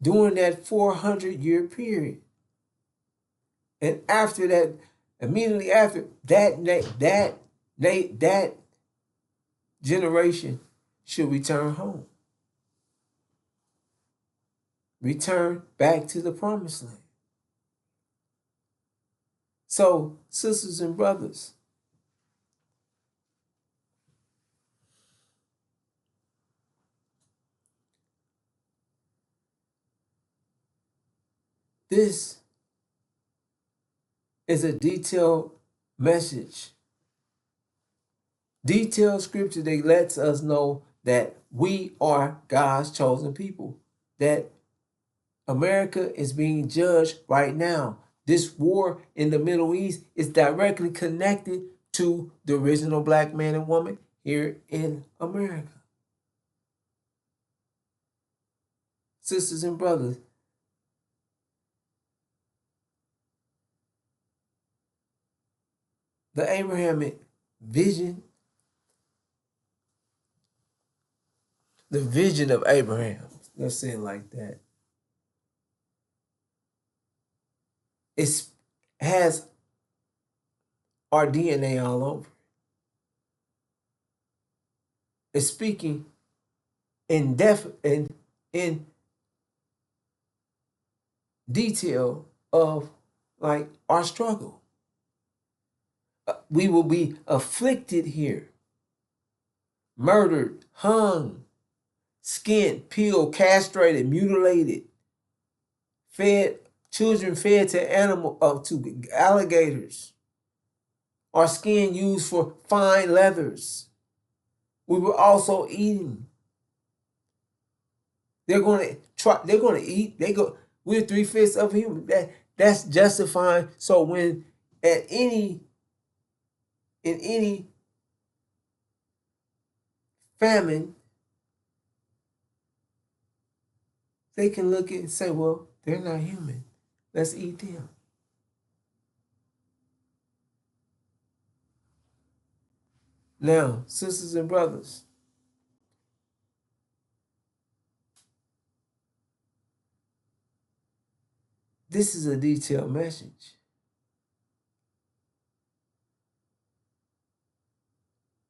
A: during that 400-year period. And after that, immediately after that generation should return home. Return back to the promised land. So, sisters and brothers, this is a detailed message, detailed scripture that lets us know that we are God's chosen people, that America is being judged right now. This war in the Middle East is directly connected to the original black man and woman here in America. Sisters and brothers, the Abrahamic vision, the vision of Abraham, let's say it like that, it has our DNA all over. It's speaking in detail of like our struggle. We will be afflicted here, murdered, hung, skinned, peeled, castrated, mutilated, fed, children fed to alligators, our skin used for fine leathers. We were also eating. They're going to eat. We're 3/5 of human. That's justifying. So when in any famine, they can look at and say, well, they're not human. Let's eat them. Now, sisters and brothers, this is a detailed message.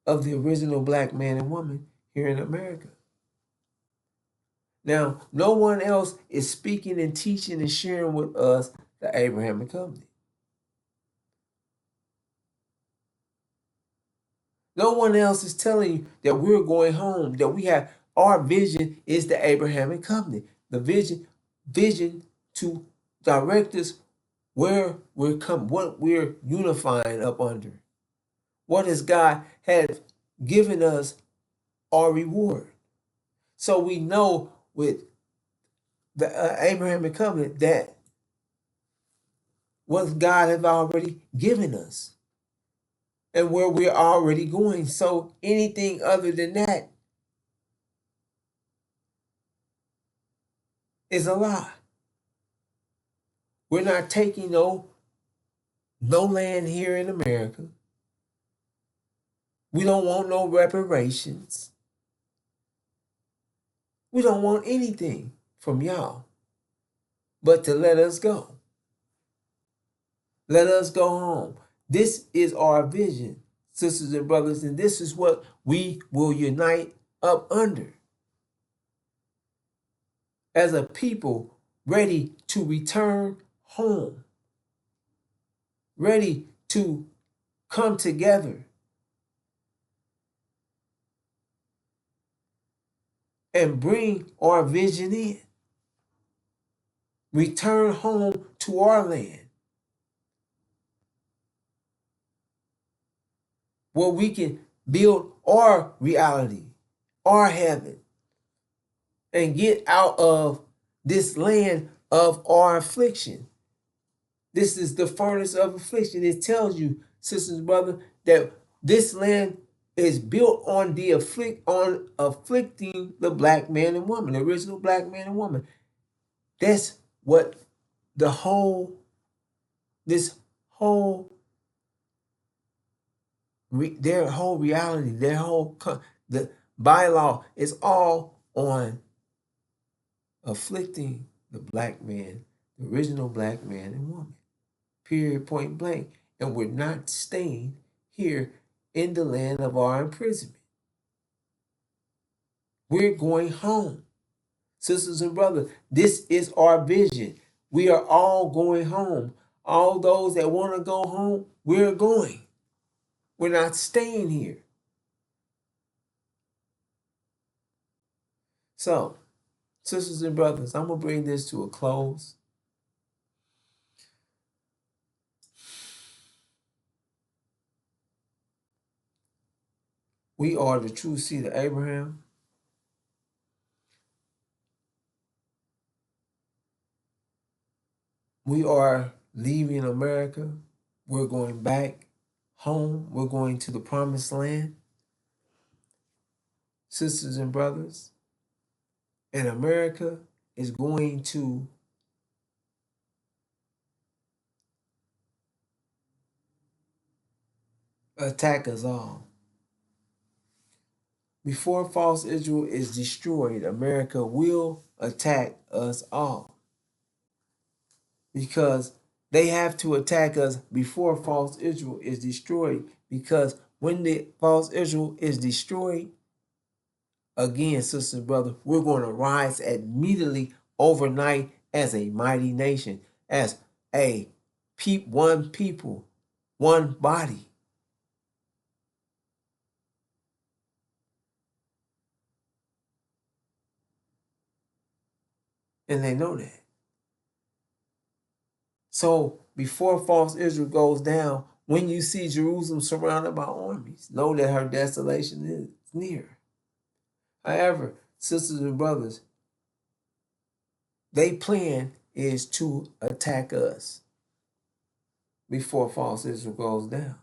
A: Of the original black man and woman here in America. Now, no one else is speaking and teaching and sharing with us the Abrahamic covenant. No one else is telling you that we're going home, that we have our vision is the Abrahamic covenant. The vision to direct us where we're coming, what we're unifying up under. What has God had given us our reward. So we know with the Abrahamic covenant that what God has already given us and where we're already going. So anything other than that is a lie. We're not taking no land here in America. We don't want no reparations. We don't want anything from y'all but to let us go. Let us go home. This is our vision, sisters and brothers, and this is what we will unite up under as a people ready to return home, ready to come together and bring our vision in. Return home to our land where we can build our reality, our heaven, and get out of this land of our affliction. This is the furnace of affliction. It tells you, sisters and brothers, that this land is built on afflicting the black man and woman, the original black man and woman. That's what this whole their whole reality, the bylaw is all on afflicting the black man, the original black man and woman. Period, point blank. And we're not staying here in the land of our imprisonment. We're going home. Sisters and brothers, this is our vision. We are all going home. All those that want to go home, we're going. We're not staying here. So, sisters and brothers, I'm going to bring this to a close. We are the true seed of Abraham. We are leaving America. We're going back home. We're going to the promised land. Sisters and brothers, and America is going to attack us all. Before false Israel is destroyed, America will attack us all. Because they have to attack us before false Israel is destroyed. Because when the false Israel is destroyed, again, sisters and brothers, we're going to rise immediately overnight as a mighty nation, as one people, one body. And they know that. So before false Israel goes down, when you see Jerusalem surrounded by armies, know that her desolation is near. However, sisters and brothers, their plan is to attack us before false Israel goes down,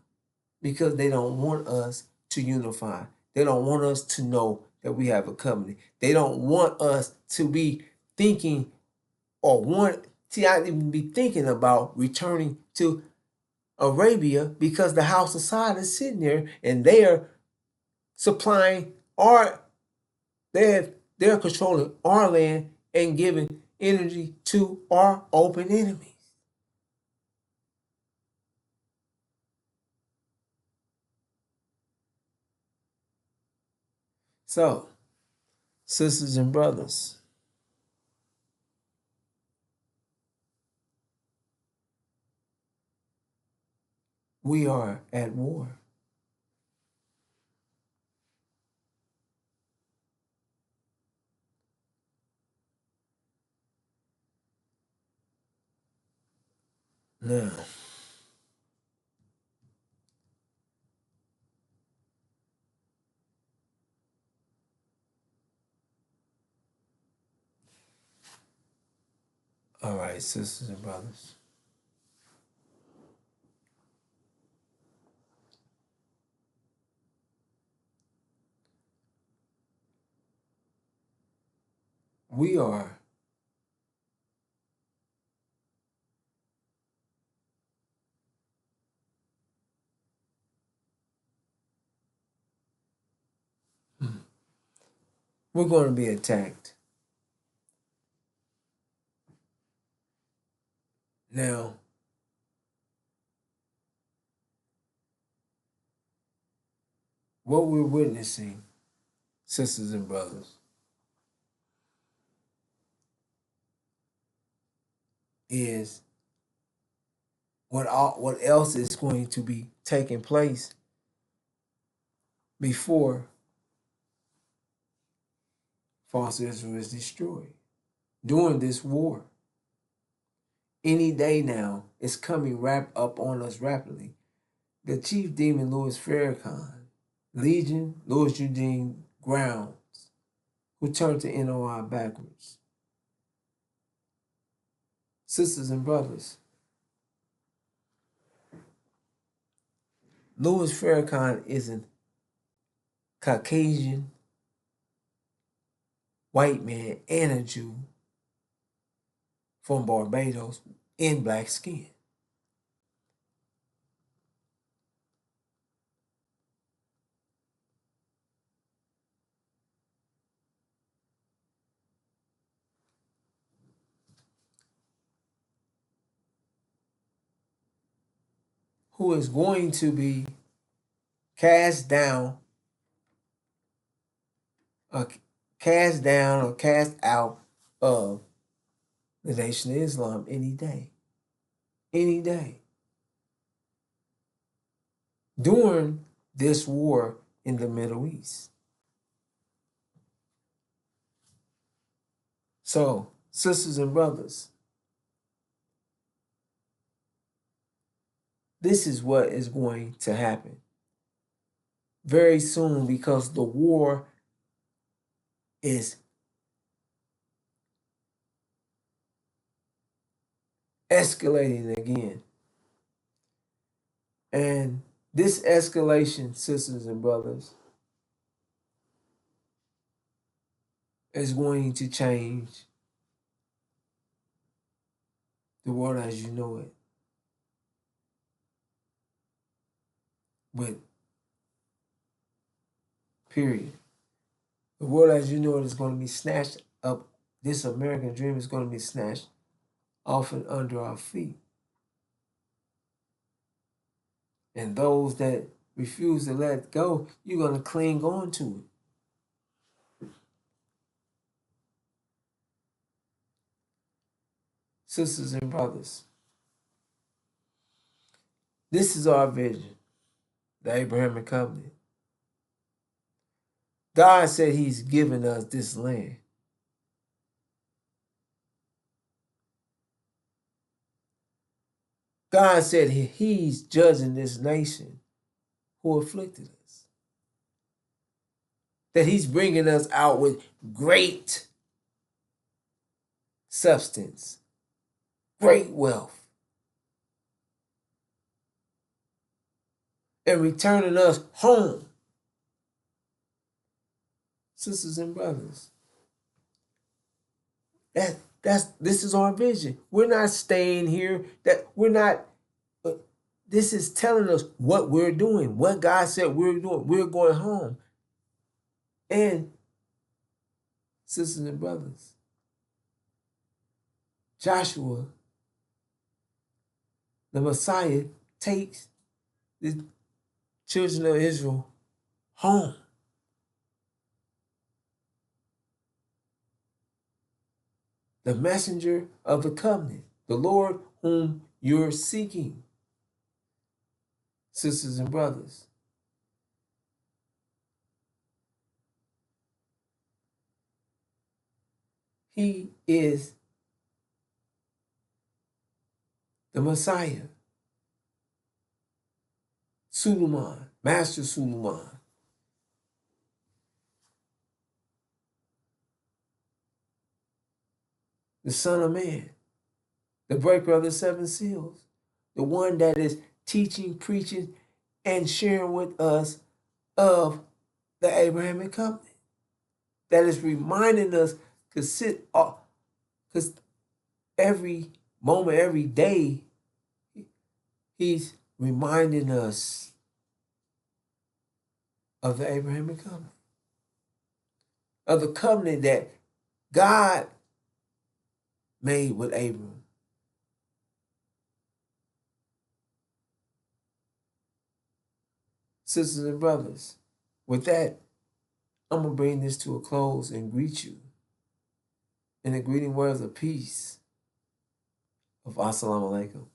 A: because they don't want us to unify. They don't want us to know that we have a covenant. They don't want us to be thinking or want to not even be thinking about returning to Arabia, because the house of Sod is sitting there and they are supplying they're controlling our land and giving energy to our open enemies. So, sisters and brothers, we are at war. Now, all right, sisters and brothers. We are we're going to be attacked. Now, What we're witnessing, sisters and brothers, is what else is going to be taking place before false Israel is destroyed during this war. Any day now, it's coming wrapped up on us rapidly. The chief demon Louis Farrakhan, Legion, Louis Eugene Grounds, who turned to NOI backwards. Sisters and brothers, Louis Farrakhan is a Caucasian white man and a Jew from Barbados in black skin. Who is going to be cast down or cast out of the Nation of Islam any day. Any day. During this war in the Middle East. So, sisters and brothers, this is what is going to happen very soon, because the war is escalating again. And this escalation, sisters and brothers, is going to change the world as you know it. But, period. The world as you know it is going to be snatched up. This American dream is going to be snatched off and under our feet. And those that refuse to let go, you're going to cling on to it. Sisters and brothers, this is our vision, the Abrahamic covenant. God said he's given us this land. God said he's judging this nation who afflicted us. That he's bringing us out with great substance, great wealth, and returning us home. Sisters and brothers, this is our vision. We're not staying here. This is telling us what we're doing, what God said we're doing. We're going home. And sisters and brothers, Joshua, the Messiah, takes the children of Israel home. The messenger of the covenant, the Lord whom you're seeking. Sisters and brothers, he is the Messiah, Suleiman, Master Suleiman. The Son of Man, the breaker of the seven seals, the one that is teaching, preaching, and sharing with us of the Abrahamic covenant. That is reminding us, because every moment, every day, he's reminding us of the Abrahamic covenant, of the covenant that God made with Abram. Sisters and brothers, With that, I'm going to bring this to a close and greet you in the greeting words of peace of Assalamu alaikum.